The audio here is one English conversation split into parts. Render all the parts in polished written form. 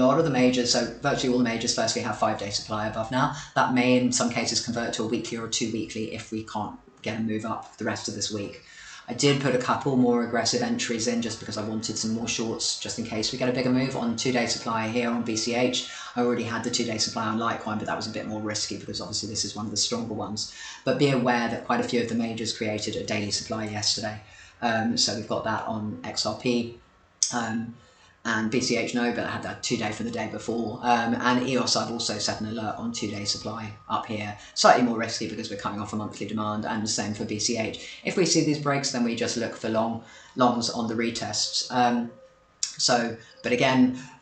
A lot of the majors, so virtually all the majors, firstly have 5-day supply above now. That may in some cases convert to a weekly or 2 weekly if we can't get a move up the rest of this week. I did put a couple more aggressive entries in just because I wanted some more shorts just in case we get a bigger move on 2-day supply here on BCH. I already had the 2-day supply on Litecoin, but that was a bit more risky because obviously this is one of the stronger ones. But be aware that quite a few of the majors created a daily supply yesterday. So we've got that on XRP. And BCH no, but I had that 2-day from the day before. And EOS I've also set an alert on 2-day supply up here. Slightly more risky because we're coming off a monthly demand, and the same for BCH. If we see these breaks, then we just look for longs on the retests.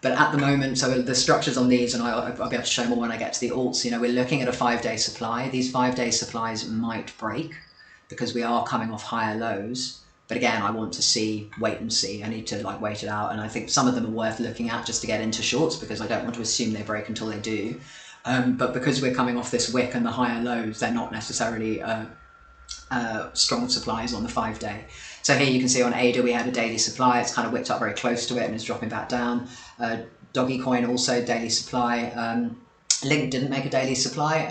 But at the moment, so the structures on these, and I'll be able to show more when I get to the alts, you know, we're looking at a 5-day supply. These 5-day supplies might break because we are coming off higher lows. But again, I want to wait and see. I need to like wait it out. And I think some of them are worth looking at just to get into shorts because I don't want to assume they break until they do. But because we're coming off this wick and the higher lows, they're not necessarily strong supplies on the 5-day. So here you can see on ADA we had a daily supply. It's kind of wicked up very close to it and it's dropping back down. Doggy Coin also daily supply. Link didn't make a daily supply.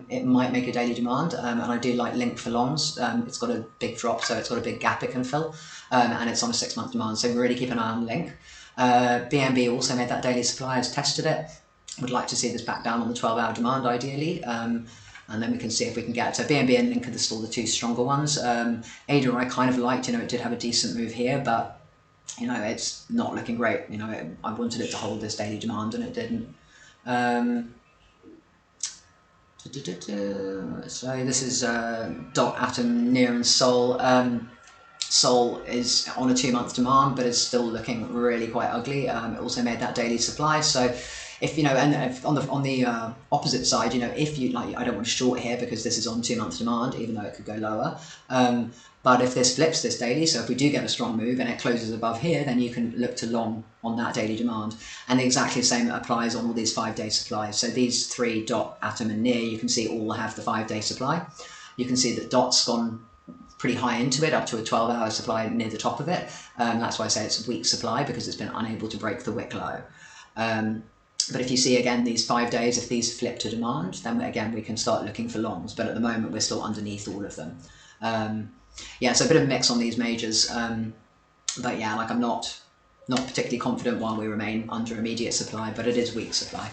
It might make a daily demand, and I do like Link for longs. It's got a big drop, so it's got a big gap it can fill, and it's on a 6-month demand, so really keep an eye on Link. BNB also made that daily supply, has tested it. Would like to see this back down on the 12-hour demand ideally, and then we can see if we can get, so BNB and Link are still the two stronger ones. ADA I kind of liked, you know, it did have a decent move here, but you know, it's not looking great. You know, I wanted it to hold this daily demand and it didn't. So this is Dot, Atom, Near and Sol. Sol is on a 2-month demand, but is still looking really quite ugly. It also made that daily supply. So if you know, and if on the opposite side, you know, if you like, I don't want to short here because this is on 2-month demand, even though it could go lower. But if this flips this daily, so if we do get a strong move and it closes above here, then you can look to long on that daily demand. And exactly the same applies on all these 5-day supplies. So these 3, Dot, Atom and Near, you can see all have the 5-day supply. You can see that Dot's gone pretty high into it, up to a 12-hour supply near the top of it. That's why I say it's a weak supply, because it's been unable to break the wick low. But if you see again these 5 days, if these flip to demand, then again we can start looking for longs. But at the moment we're still underneath all of them. Yeah, so a bit of a mix on these majors, but yeah, like I'm not particularly confident while we remain under immediate supply, but it is weak supply.